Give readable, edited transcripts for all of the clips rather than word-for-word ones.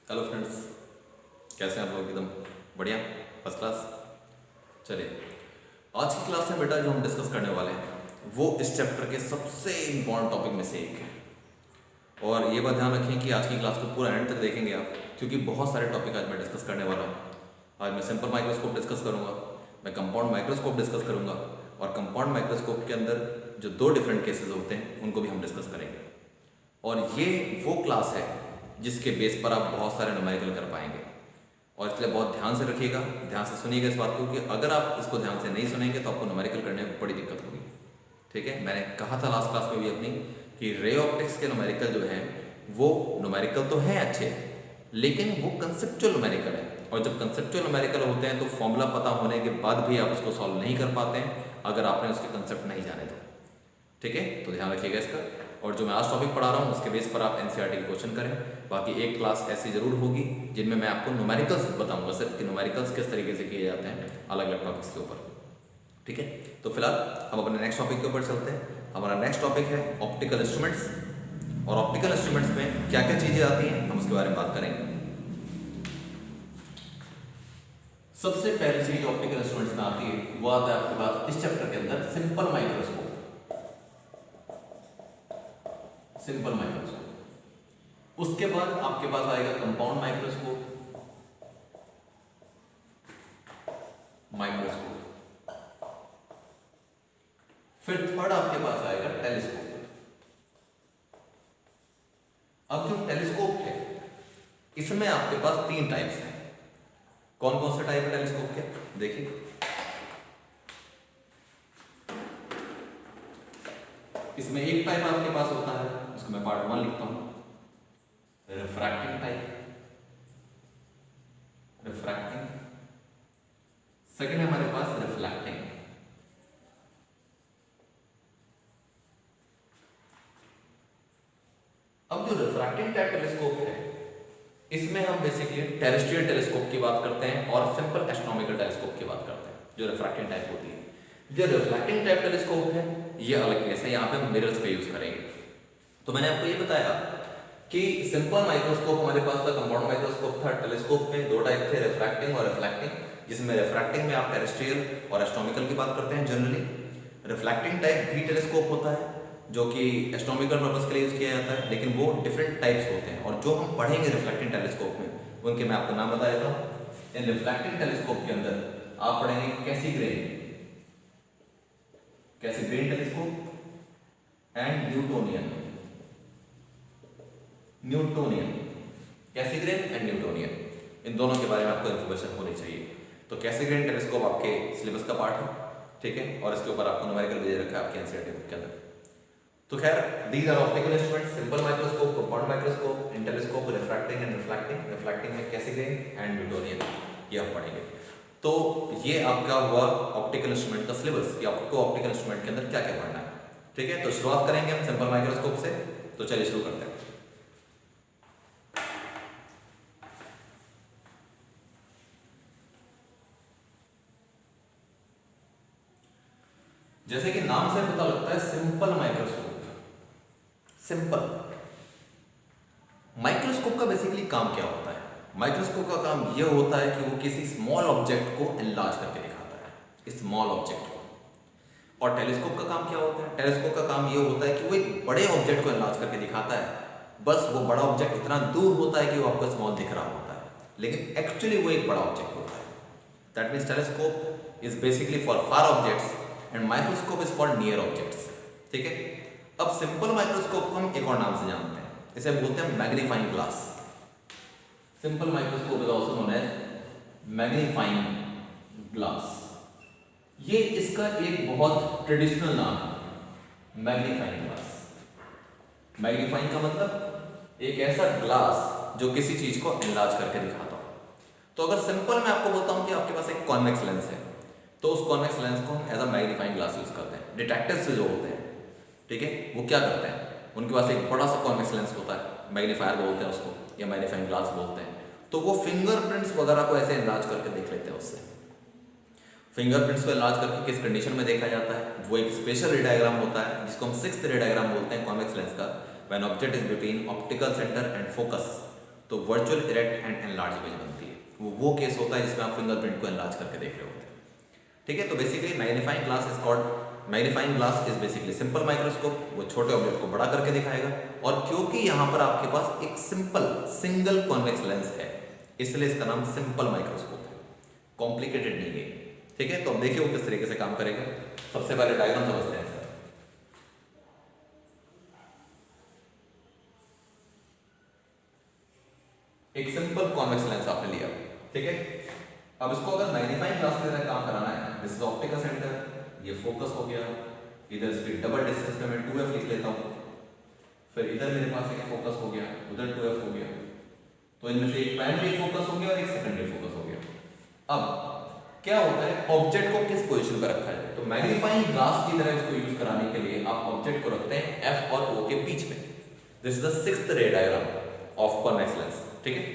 Hello friends, कैसे हैं आप लोग? एकदम बढ़िया, फर्स्ट क्लास। चलिए, आज की क्लास में बेटा जो हम डिस्कस करने वाले हैं वो इस चैप्टर के सबसे इम्पॉर्टेंट टॉपिक में से एक है। और ये बात ध्यान रखें कि आज की क्लास को पूरा एंड तक देखेंगे आप, क्योंकि बहुत सारे टॉपिक आज मैं डिस्कस करने वाला हूँ। आज मैं सिंपल माइक्रोस्कोप डिस्कस करूँगा, मैं कंपाउंड माइक्रोस्कोप डिस्कस करूँगा, और कंपाउंड माइक्रोस्कोप के अंदर जो दो डिफरेंट केसेस होते हैं उनको भी हम डिस्कस करेंगे। और ये वो क्लास है जिसके बेस पर आप बहुत सारे न्यूमेरिकल कर पाएंगे, और इसलिए बहुत ध्यान से रखिएगा, ध्यान से सुनिएगा इस बात को, कि अगर आप इसको ध्यान से नहीं सुनेंगे तो आपको न्यूमेरिकल करने में बड़ी दिक्कत होगी। ठीक है, मैंने कहा था लास्ट क्लास में भी अपनी कि रे ऑप्टिक्स के न्यूमेरिकल जो हैं वो न्यूमेरिकल तो हैं अच्छे, लेकिन वो कंसेप्चुअल न्यूमेरिकल है। और जब कंसेप्चुअल न्यूमेरिकल होते हैं तो फॉर्मूला पता होने के बाद भी आप उसको सॉल्व नहीं कर पाते हैं अगर आपने उसके कंसेप्ट नहीं जाने तो। ठीक है, तो ध्यान रखिएगा इसका। और जो मैं आज टॉपिक पढ़ा रहा हूँ उसके बेस पर आप एनसीईआरटी के क्वेश्चन करें। बाकी एक क्लास ऐसी जरूर होगी जिनमें मैं आपको न्यूमेरिकल्स बताऊंगा, सिर्फ कि न्यूमेरिकल्स किस तरीके से किए जाते हैं अलग अलग टॉपिक्स के ऊपर। ठीक है, तो फिलहाल हम अपने नेक्स्ट टॉपिक के ऊपर चलते हैं। हमारा नेक्स्ट टॉपिक है ऑप्टिकल इंस्ट्रूमेंट्स, और ऑप्टिकल इंस्ट्रूमेंट्स में क्या क्या चीजें आती हैं हम उसके बारे में बात करेंगे। सबसे पहली चीज ऑप्टिकल इंस्ट्रूमेंट्स में आती है वो आता है आपके पास इस चैप्टर के अंदर सिंपल माइक्रोस्कोप। सिंपल माइक्रोस्कोप, उसके बाद आपके पास आएगा कंपाउंड माइक्रोस्कोप, फिर थर्ड आपके पास आएगा टेलीस्कोप। अब जो टेलीस्कोप है इसमें आपके पास तीन टाइप्स हैं। कौन कौन से टाइप है टेलीस्कोप के, देखिए। इसमें एक टाइप आपके पास होता है, उसको मैं पार्ट 1 लिखता हूं, रिफ्रैक्टिंग टाइप। रिफ्रैक्टिंग। सेकंड है हमारे पास रिफ्लेक्टिंग। अब जो रिफ्रैक्टिंग टाइप टेलीस्कोप है इसमें हम बेसिकली टेरेस्ट्रियल टेलीस्कोप की बात करते हैं और सिंपल एस्ट्रोनॉमिकल टेलीस्कोप की बात करते हैं, जो रिफ्रैक्टिंग टाइप होती है। जो रिफ्लेक्टिंग टाइप टेलीस्कोप है ये अलग केस है, यहाँ पे हम मिरर्स का यूज करेंगे। तो मैंने आपको ये बताया कि सिंपल माइक्रोस्कोप हमारे पास था, कंपाउंड माइक्रोस्कोप था। टेलीस्कोप में दो टाइप थे, रिफ्रैक्टिंग और रिफ्लेक्टिंग, जिसमें रिफ्रैक्टिंग में आप टेरेस्ट्रियल और एस्ट्रोनॉमिकल की बात करते हैं जनरली। रिफ्लेक्टिंग टाइप भी टेलीस्कोप होता है जो कि एस्ट्रोनॉमिकल पर्पस के लिए यूज किया जाता है, लेकिन वो डिफरेंट टाइप्स होते हैं। और जो हम पढ़ेंगे रिफ्लेक्टिंग टेलीस्कोप में उनके मैं आपको नाम बता देता हूँ। इन रिफ्लेक्टिंग टेलीस्कोप के अंदर आप पढ़ेंगे Cassegrain telescope and Newtonian. Cassegrain and Newtonian, इन दोनों के बारे में आपको इन्फॉर्मेशन होनी चाहिए। तो कैसीग्रेन टेलीस्कोप आपके सिलेबस का पार्ट है, ठीक है, और इसके ऊपर आपको न्यूमेरिकल भी दे रखा है आपके एनसीईआरटी बुक के अंदर। तो खैर, these are optical instruments, simple microscope, compound microscope, telescope, refracting and reflecting. Reflecting में कैसीग्रेन एंड न्यूटोनियन, ये आप पढ़ेंगे। तो ये आपका हुआ ऑप्टिकल इंस्ट्रूमेंट का सिलेबस, कि आपको ऑप्टिकल इंस्ट्रूमेंट के अंदर क्या क्या पढ़ना है। ठीक है, तो शुरुआत करेंगे हम सिंपल माइक्रोस्कोप से। तो चलिए शुरू करते हैं। जैसे कि नाम से पता लगता है सिंपल माइक्रोस्कोप। सिंपल माइक्रोस्कोप का बेसिकली काम क्या होता है? माइक्रोस्कोप का काम यह होता है कि वो किसी स्मॉल ऑब्जेक्ट को एनलार्ज करके दिखाता है, स्मॉल ऑब्जेक्ट को। और टेलीस्कोप का काम क्या होता है? टेलीस्कोप का काम यह होता है कि वो एक बड़े ऑब्जेक्ट को एनलार्ज करके दिखाता है। बस वो बड़ा ऑब्जेक्ट इतना दूर होता है कि वो आपको स्मॉल दिख रहा होता है, लेकिन एक्चुअली वो एक बड़ा ऑब्जेक्ट होता है। That means telescope is basically for far objects and microscope is for near objects. ठीक है, अब सिंपल माइक्रोस्कोप को हम एक और नाम से जानते हैं, इसे बोलते हैं magnifying glass. Simple microscope is also known as magnifying glass. ये इसका एक बहुत ट्रेडिशनल नाम है, मैग्नीफाइंग ग्लास। मैग्नीफाइंग का मतलब एक ऐसा ग्लास जो किसी चीज को एनलार्ज करके दिखाता हो। तो अगर सिंपल मैं आपको बोलता हूं कि आपके पास एक कॉन्वेक्स लेंस है, तो उस कॉन्वेक्स लेंस को हम as a magnifying glass use करते हैं। डिटेक्टिव्स जो होते हैं, ठीक है, वो क्या करते हैं, उनके पास एक बड़ा सा कॉन्वेक्स लेंस होता है, मैग्नीफायर बोलते हैं उसको, या मैग्नीफाइंग ग्लास बोलते हैं। तो वो फिंगरप्रिंट्स वगैरह को ऐसे एनलार्ज करके देख लेते हैं उससे। फिंगरप्रिंट्स को एनलार्ज करके किस कंडीशन में देखा जाता है, वो एक स्पेशल रे डायग्राम होता है जिसको हम 6th रे डायग्राम बोलते हैं कॉन्वेक्स लेंस का। When object is between optical centre and focus, तो virtual erect and enlarge image बनती है। वो केस होता है जिसमें आप फिंगरप्रिंट को एनलार्ज करके देख रहे होते हैं। ठीक है, तो basically magnifying glass is called magnifying glass is basically simple microscope. वो छोटे ऑब्जेक्ट को बड़ा करके दिखाएगा, और क्योंकि यहाँ पर आपके पास एक सिंपल सिंगल कॉन्वेक्स लेंस है, इसलिए इसका नाम सिंपल माइक्रोस्कोप है, कॉम्प्लिकेटेड नहीं है। ठीक है, तो अब देखिए वो किस तरीके से काम करेगा। सबसे पहले डायग्राम समझते हैं सर। एक सिंपल कॉन्वेक्स लेंस आपने लिया, ठीक है। अब इसको अगर मैग्नीफाइंग ग्लास की तरह काम कराना है, दिस इज ऑप्टिकल सेंटर, ये फोकस हो गया, इधर इसकी डबल डिस्टेंस पे मैं 2f लिख लेता हूँ, फिर इधर मेरे पास एक फोकस हो गया, उधर 2f हो गया, तो इनमें से एक प्राइमरी फोकस हो गया और एक सेकेंडरी फोकस हो गया। अब क्या होता है, ऑब्जेक्ट को किस पोजीशन पर रखा जाए, तो मैग्नीफाइंग ग्लास की तरह इसको यूज कराने के लिए आप ऑब्जेक्ट को रखते हैं f और o के बीच में। दिस इज द सिक्स्थ रे डायग्राम ऑफ कॉन्वेक्स लेंस, ठीक है।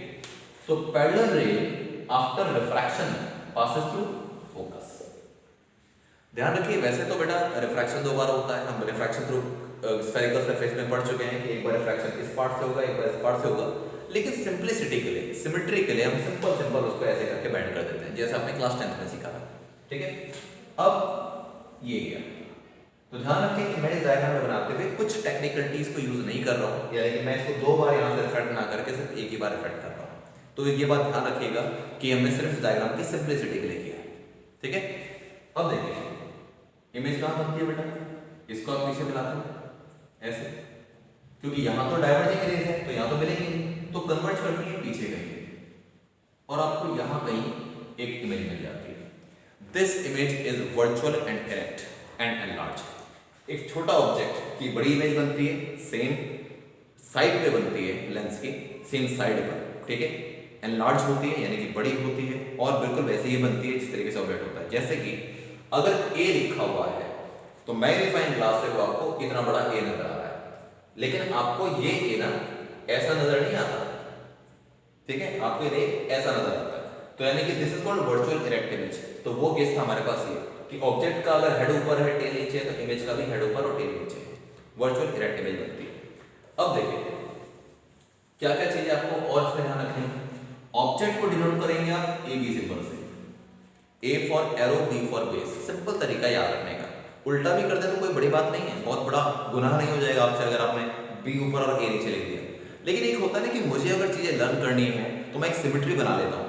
तो पैरेलल रे after refraction passes through focus. ध्यान रखिए, वैसे तो बेटा रिफ्रैक्शन दो बार होता है, हम रिफ्रैक्शन थ्रू स्फेरिकल सरफेस में पढ़ चुके हैं कि एक बार रिफ्रैक्शन इस पार्ट से होगा, एक बार इस पार्ट से होगा, लेकिन सिंपलिसिटी के लिए, सिमेट्री के लिए हम सिंपल उसको ऐसे करके बैंड कर देते हैं, जैसे आपने क्लास 10th में सीखा था। ठीक है, अब ये गया, तो ध्यान रखिए कि मैं इस डायग्राम में बनाते हुए कुछ टेक्निकलिटीज को यूज नहीं कर रहा हूँ, यानी कि मैं इसको दो बार यहाँ से रिफ्लेक्ट ना करके सिर्फ एक ही बार रिफ्लेक्ट कर रहा हूँ। तो ये बात ध्यान रखिएगा कि हमने सिर्फ इस डायग्राम की सिंपलिसिटी के लिए किया है। ठीक है, अब देखिए इमेज कहाँ बनती है बेटा, इसको आप पीछे मिलाते हैं ऐसे, क्योंकि यहाँ तो डाइवर्जिंग रेज है तो यहाँ तो मिलेगी नहीं, तो कन्वर्ज करती है पीछे कहीं, और आपको यहाँ कहीं एक इमेज मिल जाती है। This image is virtual and erect and enlarge. एक छोटा ऑब्जेक्ट की बड़ी इमेज बनती है, सेम साइड पे बनती है लेंस की, सेम साइड पर, ठीक है। एनलार्ज होती है यानी कि बड़ी होती है, और बिल्कुल वैसे ही बनती है जिस तरीके से ऑब्जेक्ट होता है। जैसे कि अगर A लिखा हुआ है तो मैग्नीफाइंग ग्लास से वो आपको इतना बड़ा A नजर आ रहा है, लेकिन आपको ये A ना ऐसा नजर नहीं आता, ठीक है, आपको ये ऐसा नजर आता है। तो यानी कि this is called virtual erect image. तो वो केस था हमारे पास ये कि ऑब्जेक्ट का अगर हेड ऊपर है टेल नीचे है, तो इमेज का भी हेड ऊपर और टेल नीचे है, वर्चुअल इरेक्ट इमेज बनती है। अब देखिए क्या क्या चीजें आपको और इसमें ध्यान रखनी है। ऑब्जेक्ट को डिनोट करेंगे आप ए बी सिंबल से, A for aero, B for base, simple तरीका याद रखने का। उल्टा भी कर दे तो कोई बड़ी बात नहीं है, बहुत बड़ा गुनाह नहीं हो जाएगा आपसे अगर आपने B ऊपर और A नीचे लिख दिया। लेकिन एक होता है ना कि मुझे अगर चीजें लर्न करनी है तो मैं एक सिमेट्री बना लेता हूँ।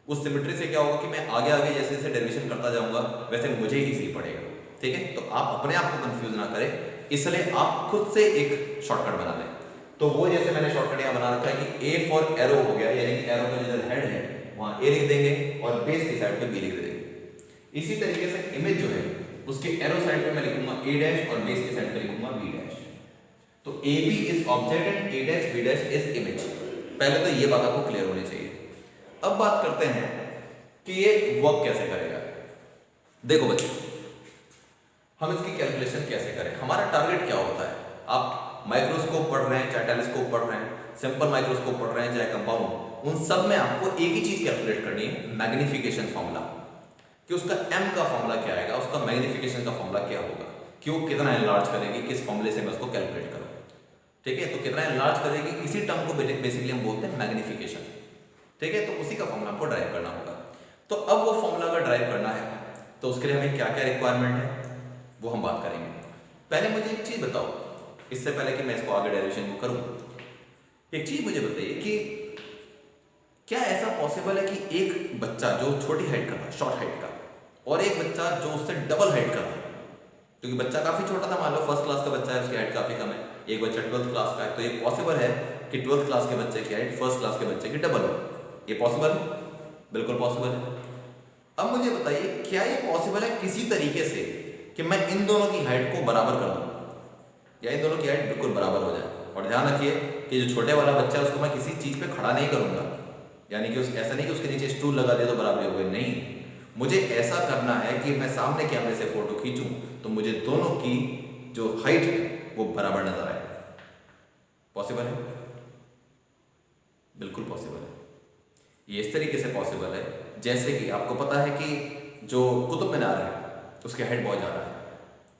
उस सिमेट्री से क्या होगा कि मैं आगे आगे जैसे जैसे डेरिवेशन करता जाऊंगा वैसे मुझे इजी पड़ेगा। ठीक है, तो आप अपने आप को कंफ्यूज ना करें, इसलिए आप खुद से एक शॉर्टकट बना लें। तो वो जैसे मैंने शॉर्टकट यहाँ बना रखा है कि A फॉर एरो हो गया, यानी कि एरो का जिधर हेड है वहाँ A लिख देंगे और बेस की साइड पे B लिख देंगे। इसी तरीके से इमेज जो है उसके एरो साइड पे मैं लिखूंगा A डैश और बेस की साइड पे लिखूंगा B डैश। तो AB is object and A dash B dash is image. पहले तो ये बात आपको क्लियर होनी चाहिए। अब बात करते हैं कि ये वर्क कैसे करेगा। देखो बच्चों, हम इसकी कैलकुलेशन कैसे करें, हमारा टारगेट क्या होता है। आप माइक्रोस्कोप पढ़ रहे हैं, चाहे टेलीस्कोप पढ़ रहे हैं, सिंपल माइक्रोस्कोप पढ़ रहे हैं, चाहे कंपाउंड, उन सब में आपको एक ही चीज कैलकुलेट करनी है, मैग्निफिकेशन फॉर्मूला, कि उसका m का फॉर्मूला क्या आएगा, उसका मैग्निफिकेशन का फॉर्मूला क्या होगा, क्यों कितना एनलार्ज करेगी, किस फॉर्मूले से मैं उसको कैलकुलेट करूँ। ठीक है, तो कितना एनलार्ज करेगी, इसी टर्म को बेसिकली हम बोलते हैं मैग्निफिकेशन। ठीक है, तो उसी का फॉर्मूला आपको ड्राइव करना होगा। तो अब वो फॉर्मूला अगर ड्राइव करना है तो उसके लिए हमें क्या क्या रिक्वायरमेंट है वो हम बात करेंगे। पहले मुझे एक चीज बताओ, इससे पहले कि मैं इसको आगे डायरेक्शन को करूं, एक चीज मुझे बताइए कि क्या ऐसा पॉसिबल है कि एक बच्चा जो छोटी हाइट का था, शॉर्ट हाइट का, और एक बच्चा जो उससे डबल हाइट का था, क्योंकि बच्चा काफी छोटा था, मान लो फर्स्ट क्लास का बच्चा है, उसकी हाइट काफी कम है, एक बच्चा 12th क्लास का है, तो ये पॉसिबल है कि 12th क्लास के बच्चे की हाइट फर्स्ट क्लास के बच्चे की डबल हो। ये पॉसिबल है, बिल्कुल पॉसिबल है। अब मुझे बताइए क्या ये पॉसिबल है किसी तरीके से कि मैं इन दोनों की हाइट को बराबर कर दूं, या इन दोनों की हाइट बिल्कुल बराबर हो जाए। और ध्यान रखिए कि जो छोटे वाला बच्चा है उसको मैं किसी चीज पे खड़ा नहीं करूंगा, यानी कि ऐसा नहीं कि उसके नीचे स्टूल लगा दिया तो बराबर हो गए, नहीं, मुझे ऐसा करना है कि मैं सामने कैमरे से फोटो खींचूं तो मुझे दोनों की जो हाइट है वो बराबर नजर आए। पॉसिबल है, बिल्कुल पॉसिबल है। ये इस तरीके से पॉसिबल है जैसे कि आपको पता है कि जो कुतुब मीनार है उसकी हाइट बहुत ज़्यादा है,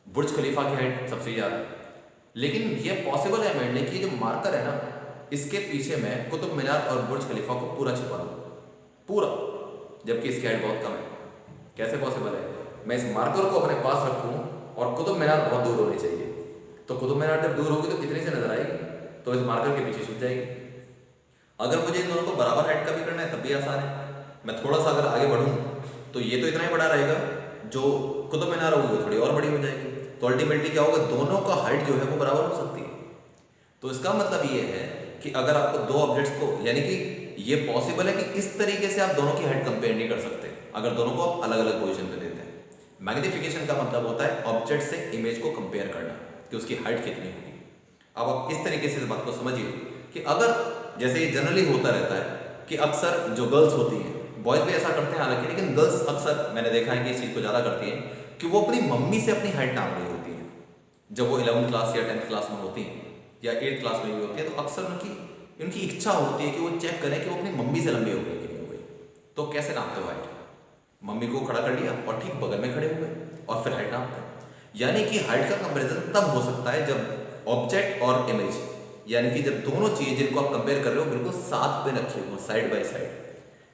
बुर्ज खलीफा की हाइट सबसे ज़्यादा है, लेकिन ये पॉसिबल है मेरे लिए कि जो मार्कर है ना इसके पीछे मैं कुतुब मीनार और बुर्ज खलीफा को पूरा छिपा दूँ, पूरा, जबकि इसकी हाइट बहुत कम है। कैसे पॉसिबल है? मैं इस मार्कर को अपने पास रखूँ और कुतुब मीनार बहुत दूर होनी चाहिए, तो कुतुब मीनार जब दूर होगी तो कितनी से नजर आएगी? तो इस मार्कर के पीछे छुप जाएगी। अगर मुझे इन दोनों को बराबर हाइट का भी करना है तब भी आसान है। मैं थोड़ा सा अगर आगे बढ़ूँ तो ये तो इतना ही बड़ा रहेगा, जो कुतुब मीनार होगी वो थोड़ी और बड़ी हो जाएगी, तो अल्टीमेटली क्या होगा, दोनों का हाइट जो है वो बराबर हो सकती है। तो इसका मतलब ये है कि अगर आपको दो ऑब्जेक्ट्स को, यानी कि ये पॉसिबल है कि इस तरीके से आप दोनों की हाइट कंपेयर नहीं कर सकते अगर दोनों को आप अलग अलग पोजीशन पे देते हैं। मैग्निफिकेशन का मतलब होता है ऑब्जेक्ट से इमेज को कंपेयर करना कि उसकी हाइट कितनी होगी। अब आप इस तरीके से इस बात को समझिए कि अगर, जैसे ये जनरली होता रहता है कि अक्सर जो गर्ल्स होती हैं, बॉयज भी ऐसा करते हैं हालांकि, लेकिन गर्ल्स अक्सर मैंने देखा है कि इस चीज़ को ज़्यादा करती हैं कि वो अपनी मम्मी से अपनी हाइट नाप रही होती हैं जब वो 11th क्लास या 10th क्लास में होती हैं या 8th क्लास में भी होती है। तो अक्सर उनकी इच्छा होती है कि वो चेक करें कि वो अपनी मम्मी से लंबी हो गई कि नहीं हो गई। तो कैसे नापते हो हाइट? मम्मी को खड़ा कर लिया और ठीक बगल में खड़े हुए और फिर हाइट नापते हैं। यानी कि हाइट का कंपेरिजन तब हो सकता है जब ऑब्जेक्ट और इमेज, यानी कि जब दोनों चीज़ जिनको आप कंपेयर कर रहे हो बिल्कुल साथ पे रखे हो, साइड बाय साइड।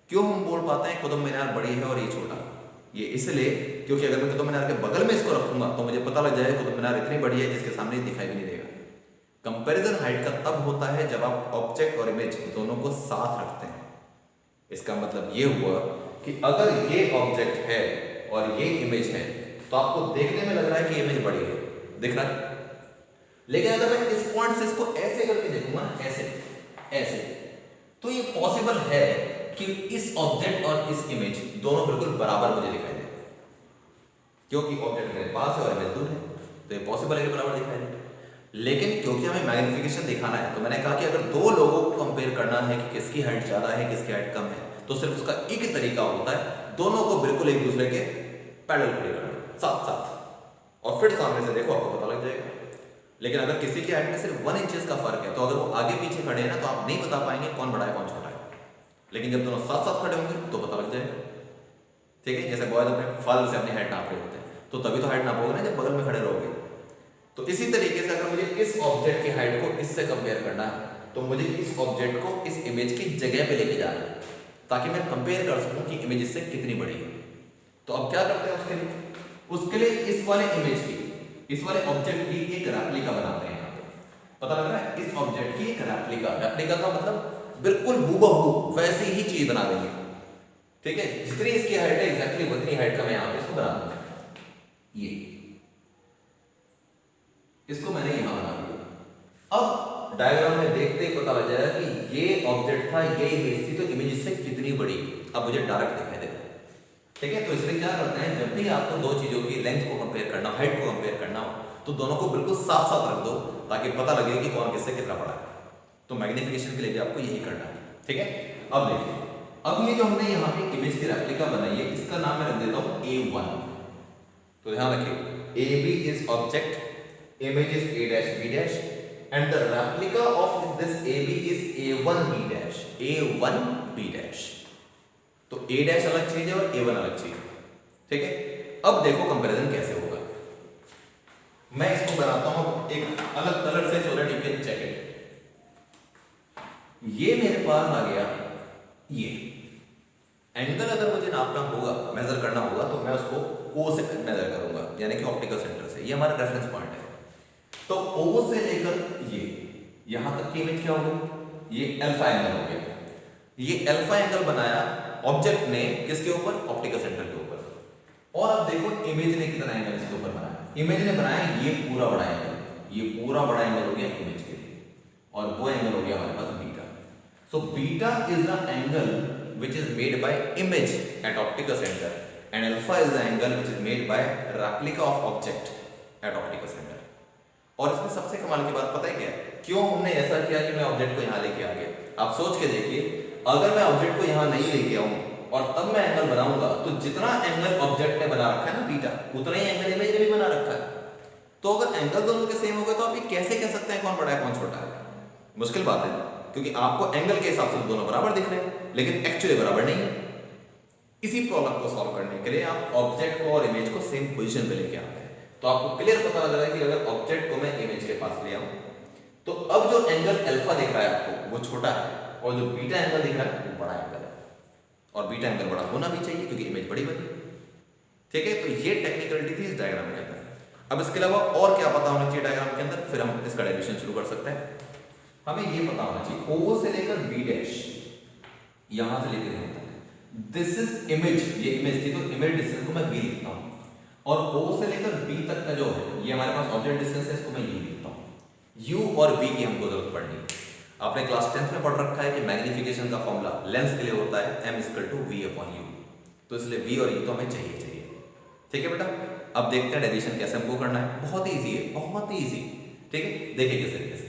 क्यों हम बोल पाते हैं कुतुब मीनार बड़ी है और ये छोटा? ये इसलिए क्योंकि अगर मैं कुतुब मीनार के बगल में इसको रखूंगा तो मुझे पता लग जाएगा कुतुब मीनार इतनी बड़ी है जिसके सामने दिखाई भी नहीं देगा। कंपैरिजन हाइट का तब होता है जब आप ऑब्जेक्ट और इमेज दोनों को साथ रखते हैं। इसका मतलब ये हुआ कि अगर ये ऑब्जेक्ट है और ये इमेज है तो आपको देखने में लग रहा है कि इमेज बड़ी है, दिख रहा है। लेकिन अगर मैं इस पॉइंट से इसको ऐसे करके देखूंगा, ऐसे ऐसे, तो ये पॉसिबल है कि इस ऑब्जेक्ट और इस इमेज दोनों बिल्कुल बराबर मुझे दिखाई दे, क्योंकि ऑब्जेक्ट मेरे पास है और इमेज दूर है, तो ये पॉसिबल है कि बराबर दिखाई दे। लेकिन क्योंकि हमें मैग्निफिकेशन दिखाना है तो मैंने कहा कि अगर दो लोगों को कंपेयर करना है कि किसकी हाइट ज्यादा है किसकी हाइट कम है, तो सिर्फ उसका एक ही तरीका होता है, दोनों को बिल्कुल एक दूसरे के पैरेलल खड़े करना साथ साथ, और फिर सामने से देखो आपको पता लग जाएगा। लेकिन अगर किसी की हाइट में सिर्फ 1 इंचेस का फर्क है तो अगर वो आगे पीछे खड़े हैं ना तो आप नहीं बता पाएंगे कौन बड़ा है कौन छोटा है। लेकिन जब दोनों साथ साथ खड़े होंगे तो पता लग जाएगा। ठीक है, जैसे बॉयज अपने फल से अपनी हाइट नाप रहे होते हैं तो तभी तो हाइट नापोगे ना जब बगल में खड़े रहोगे। तो इसी तरीके से अगर मुझे इस ऑब्जेक्ट की हाइट को इससे कंपेयर करना है तो मुझे इस ऑब्जेक्ट को इस इमेज की जगह पे लेके जाना है ताकि मैं कंपेयर कर सकूं कि इमेज इससे कितनी बड़ी है। तो अब क्या करते हैं उसके लिए इस वाले इमेज की, इस वाले ऑब्जेक्ट की एक रेप्लिका बनाते हैं। यहाँ पे पता लग रहा है, इस ऑब्जेक्ट की एक रेप्लिका का मतलब बिल्कुल हूबहू वैसी ही चीज बना देंगे। ठीक है, जितनी इसकी हाइट है एग्जैक्टली उतनी हाइट का मैं यहाँ पे इसको बना दूंगा। ये इसको मैंने यहां बना दिया। अब डायग्राम में देखते ही पता लग जाएगा कि ये ऑब्जेक्ट था, ये इमेज थी, तो इमेज इससे कितनी बड़ी, अब मुझे डायरेक्ट दिखाई देगा। ठीक है, तो इसलिए क्या करते हैं, जब भी आपको दो चीजों की लेंथ को कंपेयर करना, हाइट को कंपेयर करना हो तो दोनों को बिल्कुल साथ साथ रख दो ताकि पता लगे कि कौन किससे कितना बड़ा है। तो मैग्निफिकेशन के लिए भी आपको यही करना है। ठीक है, अब देखिए, अब ये जो हमने यहाँ पे इमेज की रेप्लिका बनाई है इसका नाम मैं रख देता हूँ A1। तो ध्यान रखिए, AB is object, image is a dash b dash and the replica of this AB is A1 b dash, A1 b dash। तो A dash अलग चीज है और A1 अलग चीज। ठीक है, अब देखो कंपैरिजन कैसे होगा। मैं इसको बनाता हूं एक अलग कलर से, so that you can check it. ये मेरे पास आ गया, ये एंगल अगर मुझे नापना होगा, मेजर करना होगा तो मैं उसको O से मेजर करूंगा, यानी कि ऑप्टिकल सेंटर से। ये हमारा रेफरेंस पॉइंट है। तो O से लेकर ये यहां तक की इमेज क्या हो गई, ये अल्फा एंगल हो गया। ये अल्फा एंगल बनाया ऑब्जेक्ट ने किसके ऊपर, ऑप्टिकल सेंटर के ऊपर। और अब देखो इमेज ने कितना एंगल इसके ऊपर बनाया, इमेज ने बनाया ये पूरा बड़ा एंगल, ये पूरा बड़ा एंगल हो गया इमेज के लिए, और वो एंगल हो गया हमारे पास beta. So beta is the angle which is made by image at optical center and alpha is the angle which is made by replica of object at optical center। और इसमें सबसे कमाल की बात पता है क्या है, क्यों हमने ऐसा किया कि मैं ऑब्जेक्ट को यहाँ लेके आ गया। आप सोच के देखिए, अगर मैं ऑब्जेक्ट को यहाँ नहीं लेके आऊँ और तब मैं एंगल बनाऊंगा तो जितना एंगल ऑब्जेक्ट ने बना रखा है ना बीटा, उतना ही एंगल इमेज ने भी बना रखा है। तो अगर एंगल दोनों के सेम हो गए तो आप ये कैसे कह सकते हैं कौन बड़ा है कौन छोटा है? मुश्किल बात है, क्योंकि आपको एंगल के हिसाब से दोनों बराबर दिख रहे हैं लेकिन एक्चुअली बराबर नहीं है। इसी प्रॉब्लम को सॉल्व करने के लिए आप ऑब्जेक्ट को और इमेज को सेम पोजीशन पे लेके आते हैं। तो आपको क्लियर पता लग रहा है कि अगर ऑब्जेक्ट को मैं इमेज के पास ले आऊं तो अब जो एंगल अल्फा दिख रहा है आपको वो छोटा है, और जो बीटा एंगल दिख रहा है वो बड़ा एंगल है, और बीटा एंगल बड़ा होना भी चाहिए क्योंकि इमेज बड़ी बनी। ठीक है, तो ये टेक्निकलिटी थी इस डायग्राम के अंदर। अब इसके अलावा और क्या पता होना चाहिए डायग्राम के अंदर, फिर हम इसका डेरिवेशन शुरू कर सकते हैं। हमें ये पता होना चाहिए ओ से लेकर बी डैश, यहां से लेकर यहां तक दिस इज इमेज, ये इमेज थी तो इमेज डिस्टेंस को मैं v लिखता हूं, और o से लेकर b तक का जो है ये हमारे पास ऑब्जेक्ट डिस्टेंस है, इसको मैं u लिखता हूं। u और v की हमको जरूरत पड़नी, आपने क्लास 10th में पढ़ रखा है कि मैग्नीफिकेशन का फॉर्मूला लेंस के लिए होता है m = v/u, तो इसलिए v और u तो हमें चाहिए। ठीक है बेटा, अब देखते हैं डेरिवेशन कैसे हमको करना है। बहुत इजी है, बहुत इजी। ठीक है, देखिए किस तरीके से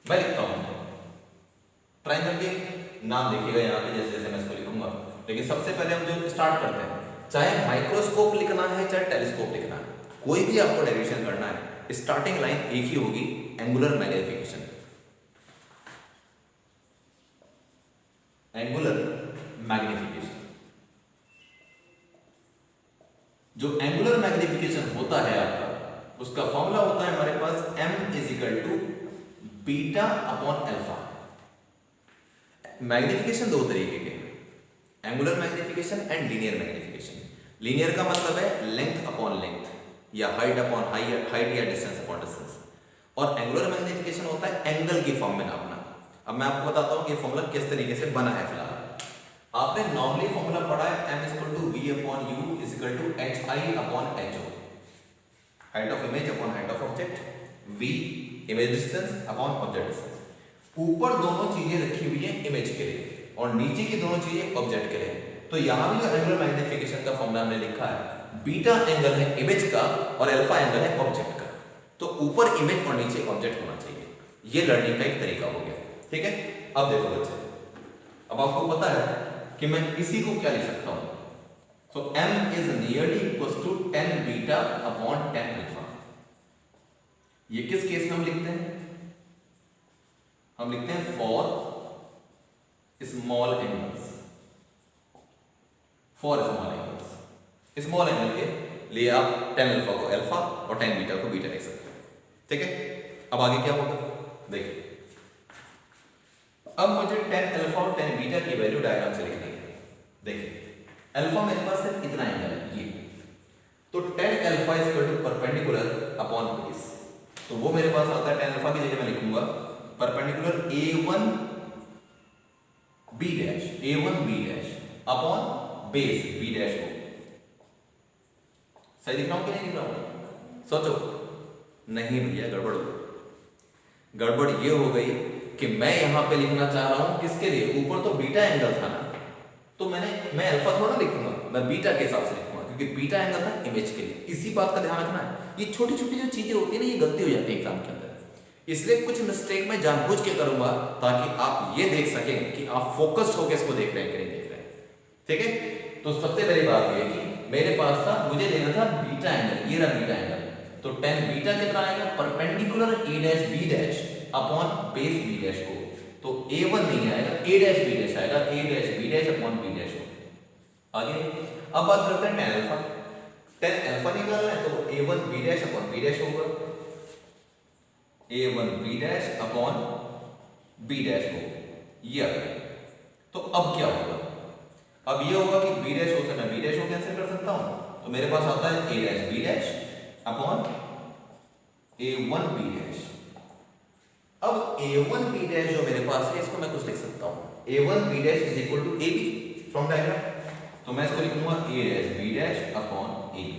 मैं लिखता हूं। ट्रायंगल के नाम देखिएगा यहाँ पे जैसे जैसे मैं इसको लिखूंगा, लेकिन सबसे पहले हम जो स्टार्ट करते हैं, चाहे माइक्रोस्कोप लिखना है चाहे टेलीस्कोप लिखना है, कोई भी आपको डेरिवेशन करना है, स्टार्टिंग लाइन एक ही होगी, एंगुलर मैग्नीफिकेशन। एंगुलर मैग्नीफिकेशन, जो एंगुलर मैग्नीफिकेशन होता है आपका, उसका फॉर्मूला होता है हमारे पास m = β/α। मैग्नीफिकेशन दो तरीके के, angular magnification and linear magnification. Linear का मतलब है लेंथ अपॉन लेंथ या हाइट अपॉन हाइट या डिस्टेंस अपॉन डिस्टेंस, और एंगुलर मैग्नीफिकेशन होता है एंगल की फॉर्म में नापना। अब मैं आपको बताता हूं कि ये फॉर्मूला किस तरीके से बना है। फिलहाल आपने नॉर्मली फॉर्मूला पढ़ा है m = v/u = hi/ho, height of image upon height of object, v image distance upon object distance. ऊपर दोनों चीजें रखी हुई है इमेज के लिए और नीचे की दोनों चीजें ऑब्जेक्ट के लिए। तो यहां भी जो एंगुलर मैग्नीफिकेशन का फॉर्मूला हमने लिखा है, बीटा एंगल है इमेज का और अल्फा एंगल है ऑब्जेक्ट का, तो ऊपर इमेज और नीचे ऑब्जेक्ट होना चाहिए। ये लर्निंग का एक तरीका हो गया। ठीक है, अब देखो बच्चे, अब आपको पता है कि मैं इसी को क्या लिख सकता हूं, so m is nearly equals to 10 beta upon 10 alpha. ये किस केस में हम लिखते हैं, हम लिखते हैं for small angles, for small angles. Small angle के लिए आप 10 अल्फा को अल्फा और 10 बीटा को बीटा लिख सकते हैं। ठीक है, अब आगे क्या होगा देखिए, अब मुझे 10 अल्फा और 10 बीटा की वैल्यू डायग्राम से लिखनी है। देखिए अल्फा मेरे पास सिर्फ इतना एंगल है ये, तो 10 अल्फा = परपेंडिकुलर अपॉन बेस, तो वो मेरे पास आता है 10 अल्फा की जगह मैं लिखूंगा perpendicular a1 b dash upon base b dash को। सही दिख रहा हूं कि नहीं दिख रहा हूं, सोचो। नहीं भैया, गड़बड़ ये हो गई कि मैं यहां पे लिखना चाह रहा हूं किसके लिए, ऊपर तो बीटा एंगल था ना, तो मैं अल्फा थोड़ा लिखूंगा, मैं बीटा के हिसाब से लिखूंगा क्योंकि बीटा एंगल था इमेज के लिए। इसी बात का ध्यान रखना है, ये छोटी छोटी जो चीजें होती है ना, ये गलती हो जाती है एग्जाम के अंदर, इसलिए कुछ मिस्टेक मैं जानबूझ के करूंगा ताकि आप ये देख सकें कि आप फोकस्ड होकर इसको देख रहे हैं कि नहीं देख रहे हैं। ठीक है, तो सबसे पहली बात ये कि मेरे पास था, मुझे लेना था बीटा एंगल, ये रहा बीटा एंगल, तो 10 बीटा कितना आएगा, perpendicular a dash b dash upon base b dash को, तो a1 नहीं आएगा, a डैश b डैश आएगा, a dash b dash upon b dash हो। आगे अब बात करते हैं 10 अल्फा। 10 अल्फा निकालना है तो a1 b dash upon b dash होगा, a1 b dash upon b dash हो, ये आ गया। तो अब क्या होगा, अब ये होगा कि b डैश हो से मैं b डैश को कैंसिल कर सकता हूं, तो मेरे पास आता है a dash b dash upon a1 b dash. अब a1 b डैश जो मेरे पास है इसको मैं कुछ लिख सकता हूं, a1 b dash is equal to ab from diagram, तो मैं इसको लिखूंगा a dash b dash upon ab,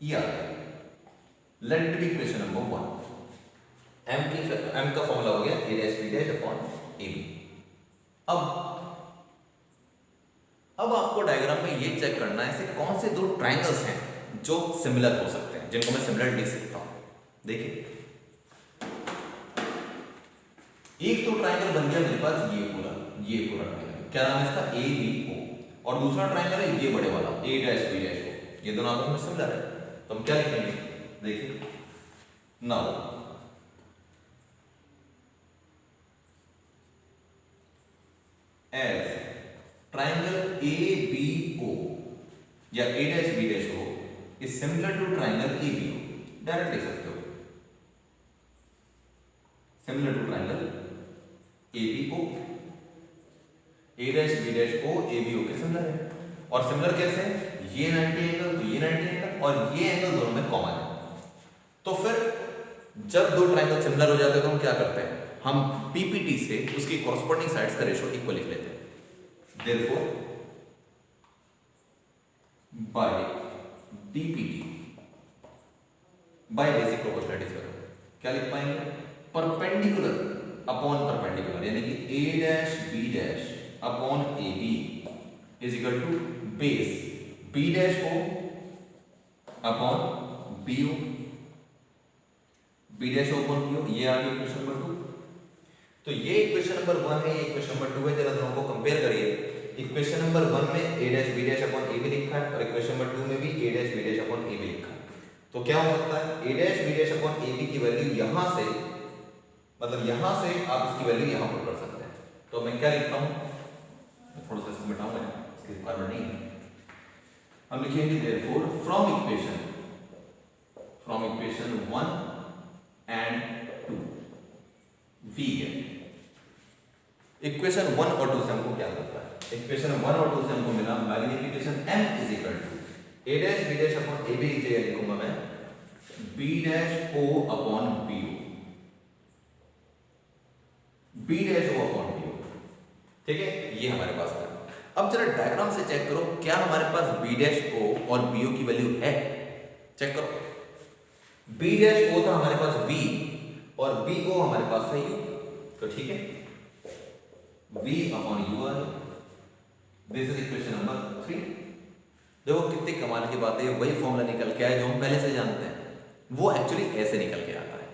ये आ गया। Let it be equation number 1। m का फॉर्मूला हो गया a dash b dash upon ab। अब आपको डायग्राम में ये चेक करना है ऐसे कौन से दो ट्रायंगल्स हैं जो सिमिलर हो सकते हैं, जिनको मैं सिमिलर लिख सकता हूं। देखिए एक तो ट्रायंगल बन गया मेरे पास ये पूरा ट्रायंगल, क्या नाम है इसका, ABO, और दूसरा ट्रायंगल है ये बड़े वाला a डैश b डैश हो, ये दोनों आपस में सिमिलर है, तो हम क्या लिखेंगे, देखिए नाउ एज ट्रायंगल ABO या a dash b dash O is similar to triangle ABO, direct लिख सकते हो। ABO, A dash B dash O ABO के सिमिलर है। और सिमिलर कैसे है? ये 90 एंगल तो ये 90 एंगल और ये एंगल दोनों में कॉमन है। तो फिर जब दो ट्रायंगल सिमिलर हो जाते हैं तो हम क्या करते हैं? हम PPT से उसकी कॉरस्पॉन्डिंग साइड्स का रेशियो इक्वल लिख लेते हैं। Therefore by DPT by basic proportionality theorem क्या लिख पाएंगे? परपेंडिकुलर अपॉन परपेंडिकुलर, यानी कि A dash B dash upon AB is equal to base B dash O upon BO, B dash O upon BO। ये आ गया इक्वेशन नंबर 2। तो ये इक्वेशन नंबर 1 है, ये इक्वेशन नंबर 2 है। जरा दोनों को कंपेयर करिए। इक्वेशन नंबर 1 में A dash B dash upon AB लिखा है और इक्वेशन नंबर 2 में भी A dash B dash upon AB लिखा है। तो क्या हो सकता है? A dash B dash upon AB की वैल्यू यहां से, मतलब यहां से आप इसकी वैल्यू यहां पुट कर सकते हैं। तो मैं क्या लिखता हूं? मैं थोड़ा सा इसको मिटाऊंगा, इसकी रिक्वायरमेंट नहीं है। हम लिखेंगे therefore from equation 1 and 2 V है। इक्वेशन 1 और 2 से हमको क्या मिलता है? इक्वेशन 1 और 2 से हमको मिला magnification M is equal to A dash B dash upon AB लिखूंगा मैं B dash O upon BO, B dash O upon BO। ठीक है, ये हमारे पास है। अब जरा डायग्राम से चेक करो, क्या हमारे पास B डैश O और BO की वैल्यू है? चेक करो। B डैश O था हमारे पास V और BO हमारे पास है U। तो ठीक है, V अपॉन U आ गया। This is equation number 3। देखो कितनी कमाल की बात है, वही फॉर्मूला निकल के आया जो हम पहले से जानते हैं, वो एक्चुअली ऐसे निकल के आता है।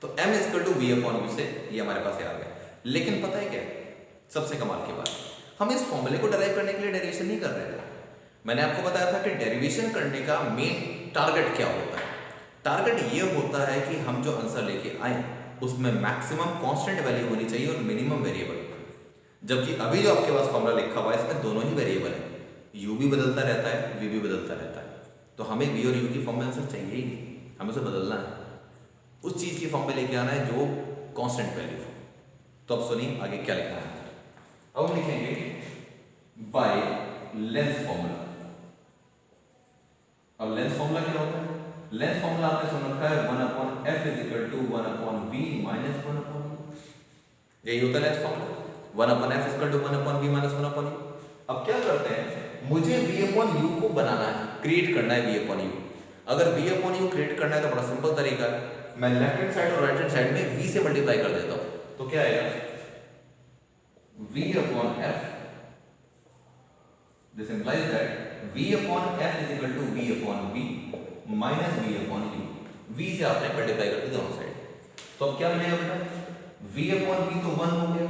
तो M equal to V upon U से ये हमारे पास आ गया। लेकिन पता है क्या सबसे कमाल की बात, हम इस फॉर्मूले को डराइव करने के लिए डेरिवेशन नहीं कर रहे थे। मैंने आपको बताया था कि डेरिवेशन करने का मेन टारगेट क्या होता है। टारगेट ये होता है कि हम जो आंसर लेके आए उसमें मैक्सिमम कांस्टेंट वैल्यू होनी चाहिए और मिनिमम वेरिएबल। जबकि अभी जो आपके पास फॉर्मूला लिखा हुआ है इसमें दोनों ही वेरिएबल है, U भी बदलता रहता है, V भी बदलता रहता है। तो हमें V और U की फॉर्म में आंसर चाहिए ही नहीं, हमें उसे बदलना है, उस चीज की फॉर्म में लेके आना है जो कांस्टेंट वैल्यू हो। तो अब सुनिए आगे क्या लिखना है। अब हम लिखेंगे बाय लेंथ फॉर्मूला। अब लेंथ फॉर्मूला क्या होता है? लेंथ फॉर्मूला आपने सुन रखा है 1/f is equal to 1/v minus 1/u। यही होता है length formula, 1/f is equal to 1/v minus 1/u। अब क्या करते हैं, मुझे v/u को बनाना है, क्रिएट करना है v/u। अगर v/u क्रिएट करना है तो बड़ा सिंपल तरीका है, मैं लेफ्ट हैंड साइड और राइट हैंड साइड में v से मल्टीप्लाई कर देता हूं। तो क्या आएगा? v/f, this implies that v/f is equal to v/v minus v/u। v से आपने मल्टीप्लाई कर दिया दोनों साइड। तो अब क्या मिलेगा बेटा? v/v तो 1 हो गया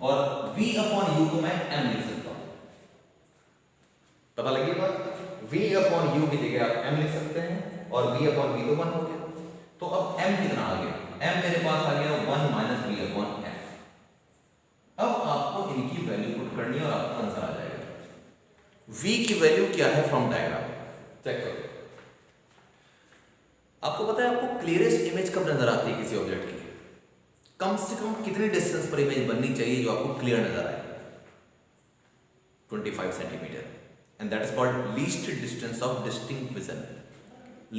और v/u को मैं m लिख सकता हूं। पता लगी बात? v/u की जगह आप m लिख सकते हैं और v/v तो 1 हो गया। तो अब m कितना आ गया? m मेरे पास आ गया 1 माइनस v/f। अब आपको इनकी वैल्यू पुट करनी है और आपका आंसर आ जाएगा। v की वैल्यू क्या है फ्रॉम डायग्राम? चेक करो। आपको पता है आपको क्लियरेस्ट इमेज कब नजर आती है किसी ऑब्जेक्ट की? कम से कम कितनी डिस्टेंस पर इमेज बननी चाहिए जो आपको क्लियर नजर आए? 25 centimetre, and that is called least distance of distinct vision.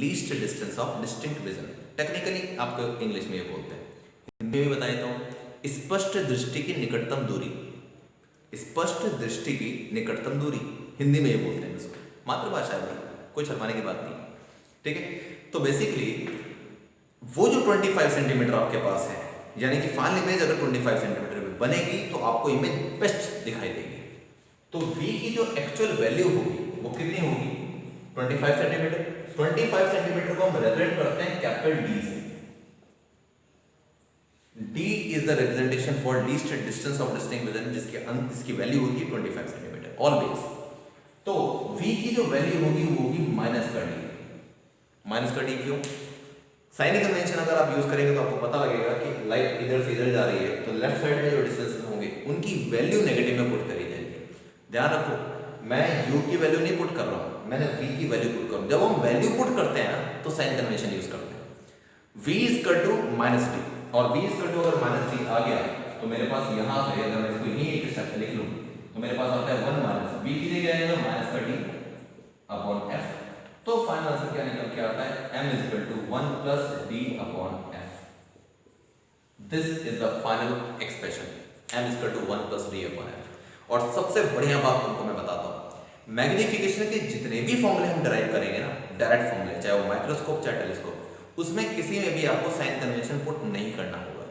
Least distance of distinct vision technically आपको इंग्लिश में ये बोलते हैं, हिंदी में बताए तो स्पष्ट दृष्टि की निकटतम दूरी। स्पष्ट दृष्टि की निकटतम दूरी हिंदी में ये बोलते हैं इसको, मातृभाषा है, कोई शर्माने की बात नहीं। ठीक है, तो बेसिकली वो जो 25 सेंटीमीटर आपके पास है, यानी कि फाइनल इमेज अगर 25 सेंटीमीटर में बनेगी तो आपको इमेज बेस्ट दिखाई देगी। तो v की जो एक्चुअल वैल्यू होगी वो कितनी होगी? 25 सेंटीमीटर। 25 सेंटीमीटर को हम रिप्रेजेंट करते हैं कैपिटल D से। D is the representation for least distance of distinct vision, जिसकी वैल्यू होगी 25 सेंटीमीटर ऑलवेज। तो v की जो वैल्यू होगी वो होगी माइनस कर डी। माइनस कर डी क्यों? साइन कन्वेंशन अगर आप यूज करेंगे तो आपको पता लगेगा कि लाइट इधर से इधर जा रही है तो लेफ्ट साइड में जो डिस्टेंस होंगे उनकी वैल्यू नेगेटिव में पुट करी जाएगी। ध्यान रखो, मैं u की वैल्यू नहीं पुट कर रहा हूं, मैंने v की वैल्यू पुट कर रहा हूं। जब हम वैल्यू पुट करते हैं तो साइन कन्वेंशन यूज करते हैं। v is equal to minus D, और v इज इक्वल टू अगर माइनस डी आ गया तो मेरे पास यहाँ से अगर मैं इसको यही एक स्टेप लिख लूँ तो मेरे पास आता है 1 माइनस बी की जगह आएगा माइनस का डी अपॉन एफ। तो फाइनल आंसर क्या निकल के आता है, m is equal to 1 plus D upon F. This is the final expression, m is equal to 1 plus D upon F. और सबसे बढ़िया बात तुमको मैं बताता हूँ, मैग्निफिकेशन के जितने भी फॉर्मूले हम डराइव करेंगे ना, डायरेक्ट फॉर्मूले, चाहे वो माइक्रोस्कोप चाहे टेलीस्कोप, उसमें किसी में भी आपको साइन कन्वेंशन पुट नहीं करना होगा,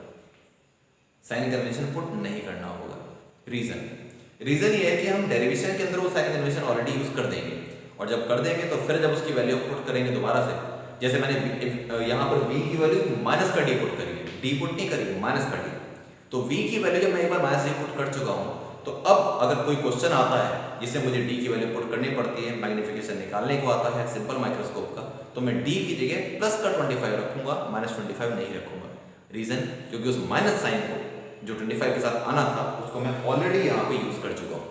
साइन कन्वेंशन पुट नहीं करना होगा। रीजन ये है कि हम डेरिवेशन के अंदर वो साइन कन्वेंशन ऑलरेडी यूज कर देंगे, और जब कर देंगे तो फिर जब उसकी वैल्यू पुट करेंगे दोबारा से, जैसे मैंने यहाँ पर v की वैल्यू माइनस का डी पुट करी है, डी पुट नहीं करी, माइनस का डी, तो v की वैल्यू जब मैं एक बार माइनस डी पुट कर चुका हूँ, तो अब अगर कोई क्वेश्चन आता है जिससे मुझे d की वैल्यू पुट करनी पड़ती है, मैग्निफिकेशन निकालने को आता है सिंपल माइक्रोस्कोप का, तो मैं d की जगह प्लस का 25 रखूंगा, माइनस 25 नहीं रखूंगा। रीजन, क्योंकि उस माइनस साइन को जो 25 के साथ आना था उसको मैं ऑलरेडी यहाँ पे यूज कर चुका हूँ।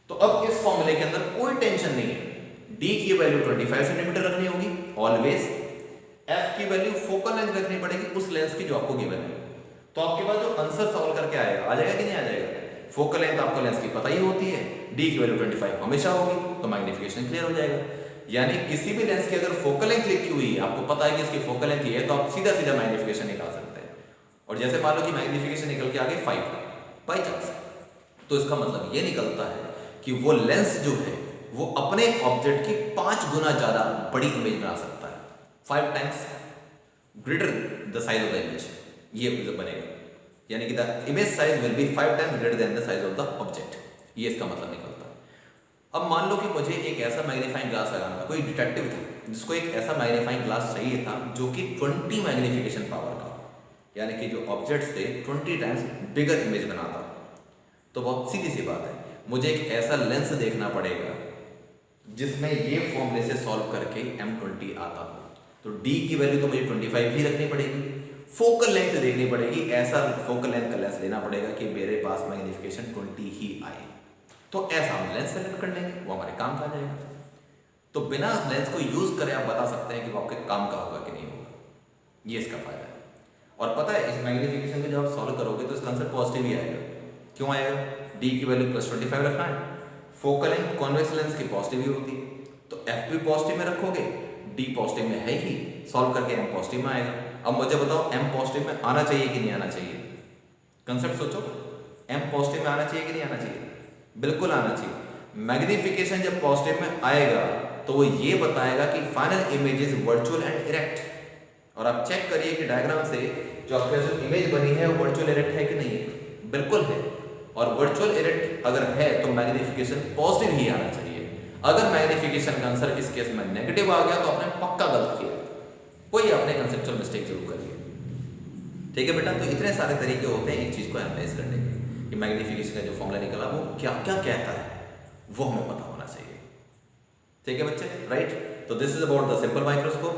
तो अब इस फॉर्मूले के अंदर कोई टेंशन नहीं है, d की वैल्यू 25 सेंटीमीटर रखनी होगी ऑलवेज, f की वैल्यू फोकल लेंथ रखनी पड़ेगी उस लेंस की जो आपको गिवन है। तो आपके पास जो आंसर सॉल्व करके आएगा, आ जाएगा कि नहीं आ जाएगा? फोकल लेंथ आपको लेंस की पता ही होती है, d की वैल्यू 25 हमेशा होगी, तो मैग्निफिकेशन क्लियर हो जाएगा। यानी किसी भी लेंस की अगर फोकल लेंथ लिखी हुई है, आपको पता है कि इसकी फोकल लेंथ ये है, तो आप सीधा सीधा मैग्निफिकेशन निकाल सकते हैं। और जैसे मान लो कि मैग्निफिकेशन निकल के आ गई 5 बाई चांस, तो इसका मतलब ये निकलता है कि वो लेंस जो है वो अपने ऑब्जेक्ट की 5 गुना ज्यादा बड़ी इमेज बना सकता है, 5 times greater the size of the image, ये बनेगा। यानी कि the image size will be 5 times greater than the size of the object, ये इसका मतलब निकलता है। अब मान लो कि मुझे एक ऐसा मैग्नीफाइंग ग्लास लगाना था, कोई डिटेक्टिव था जिसको एक ऐसा मैग्नीफाइंग ग्लास चाहिए था जो कि 20 मैग्निफिकेशन पावर का, यानी कि जो ऑब्जेक्ट से 20 टाइम्स बिगर इमेज बनाता। तो बहुत सीधी सी बात है, मुझे एक ऐसा लेंस देखना पड़ेगा जिसमें ये फॉर्मूले से सॉल्व करके M20 आता हो, तो D की वैल्यू तो मुझे 25 ही रखनी पड़ेगी, फोकल लेंथ देखनी पड़ेगी, ऐसा फोकल लेंथ का लेंस लेना पड़ेगा कि मेरे पास मैग्निफिकेशन 20 ही आए। तो ऐसा हम लेंस सेलेक्ट कर लेंगे, वो हमारे काम का आ जाएगा। तो बिना लेंस को यूज करे आप बता सकते हैं कि वो आपके काम का होगा कि नहीं होगा, ये इसका फायदा है। और पता है इस मैग्निफिकेशन को जब आप सॉल्व करोगे तो इसका आंसर पॉजिटिव ही आएगा। क्यों आएगा? D की वैल्यू प्लस 25 रखना है, फोकल लेंथ कॉन्वेक्स लेंस की पॉजिटिव ही होती है, तो F भी पॉजिटिव में रखोगे, D पॉजिटिव में है ही, सॉल्व करके M पॉजिटिव में आएगा। अब मुझे बताओ M पॉजिटिव में आना चाहिए कि नहीं आना चाहिए? कंसेप्ट सोचो, M पॉजिटिव में आना चाहिए कि नहीं आना चाहिए? बिल्कुल आना चाहिए। मैग्निफिकेशन जब पॉजिटिव में आएगा तो वो ये बताएगा कि final image is virtual and erect. और आप चेक करिए कि डायग्राम से जो आपके जो इमेज बनी है वो वर्चुअल इरेक्ट है कि नहीं है? बिल्कुल है। और वर्चुअल इरेक्ट अगर है तो मैग्निफिकेशन पॉजिटिव ही आना चाहिए। अगर मैग्निफिकेशन का आंसर इस केस में नेगेटिव आ गया तो आपने पक्का गलत किया, कोई आपने कंसेप्चुअल मिस्टेक जरूर करी है। ठीक है बेटा, तो इतने सारे तरीके होते हैं एक चीज को एनालाइज करने के कि मैग्निफिकेशन का जो फॉर्मूला निकला वो क्या क्या कहता है, वो हमें पता होना चाहिए। ठीक है बच्चे, राइट। तो this is about the simple microscope.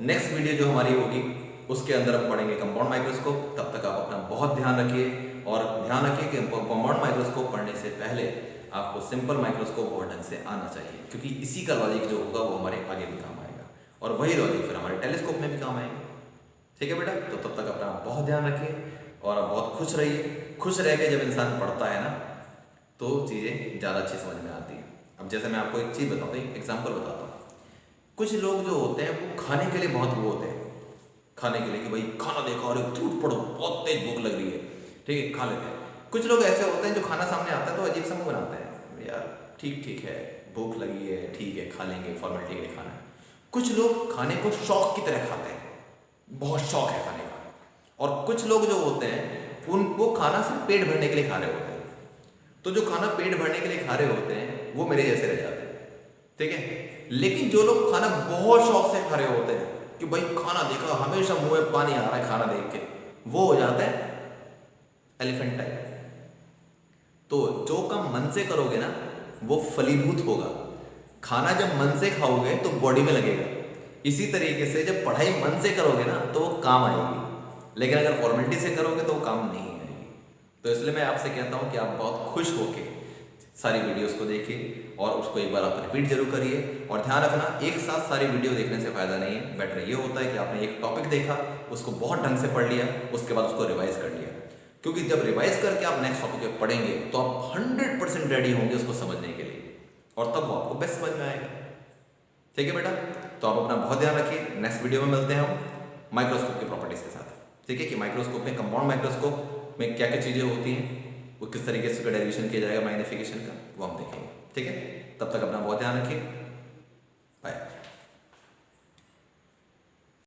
Next video जो हमारी होगी उसके अंदर हम पढ़ेंगे कंपाउंड माइक्रोस्कोप। तब तक आप अपना बहुत ध्यान रखिए, और ध्यान रखिए कि कंपाउंड माइक्रोस्कोप पढ़ने से पहले आपको सिंपल माइक्रोस्कोप बहुत ढंग से आना चाहिए, क्योंकि इसी का लॉजिक जो होगा वो हमारे आगे भी काम आएगा, और वही लॉजिक फिर हमारे टेलीस्कोप में भी काम आएगा। ठीक है बेटा, तो तब तक अपना बहुत ध्यान रखिए और आप बहुत खुश रहिए। खुश रह के जब इंसान पढ़ता है ना तो चीज़ें ज़्यादा अच्छी समझ में आती हैं। अब जैसे मैं आपको एक चीज़ बताता हूँ, एक एग्जाम्पल बताता हूँ। कुछ लोग जो होते हैं वो खाने के लिए बहुत वो होते हैं, खाने के लिए कि भाई खाना देखो और टूट पड़ो, बहुत तेज भूख लग रही है, ठीक है, खा लेते हैं। कुछ लोग ऐसे होते हैं जो खाना सामने आता है तो अजीब सा मुंह बनाते हैं, यार ठीक है, भूख लगी है, ठीक है, खा लेंगे, फॉर्मेलिटी के लिए खाना है। कुछ लोग खाने को शौक की तरह खाते हैं, बहुत शौक है खाने का। और कुछ लोग जो होते हैं उनको खाना सिर्फ पेट भरने के लिए खा रहे होते हैं। तो जो खाना पेट भरने के लिए खा रहे होते हैं वो मेरे जैसे रह जाते हैं, ठीक है। लेकिन जो लोग खाना बहुत शौक से खा रहे होते हैं कि भाई खाना देखा, हमेशा मुंह में पानी आ रहा है खाना देख के, वो हो जाता है एलिफेंट टाइप। तो जो काम मन से करोगे ना वो फलीभूत होगा। खाना जब मन से खाओगे तो बॉडी में लगेगा। इसी तरीके से जब पढ़ाई मन से करोगे ना तो वो काम आएगी, लेकिन अगर फॉर्मेलिटी से करोगे तो वो काम नहीं आएगी। तो इसलिए मैं आपसे कहता हूँ कि आप बहुत खुश होके सारी वीडियोस को देखिए और उसको एक बार आप रिपीट जरूर करिए। और ध्यान रखना, एक साथ सारी वीडियो देखने से फायदा नहीं है। बेटर ये होता है कि आपने एक टॉपिक देखा, उसको बहुत ढंग से पढ़ लिया, उसके बाद उसको रिवाइज कर लिया। क्योंकि जब रिवाइज करके आप नेक्स्ट टॉपिक पे पढ़ेंगे तो आप 100% रेडी होंगे उसको समझने के लिए, और तब वो आपको बेस्ट समझ में आएगा। ठीक है बेटा, तो आप अपना बहुत ध्यान रखिए। नेक्स्ट वीडियो में मिलते हैं हम माइक्रोस्कोप की प्रॉपर्टीज के साथ। ठीक है, कि माइक्रोस्कोप में, कंपाउंड माइक्रोस्कोप में क्या क्या चीज़ें होती हैं, वो किस तरीके से डेरिवेशन किया जाएगा मैग्नीफिकेशन का, वो हम देखेंगे। ठीक है, तब तक अपना बहुत ध्यान रखिए।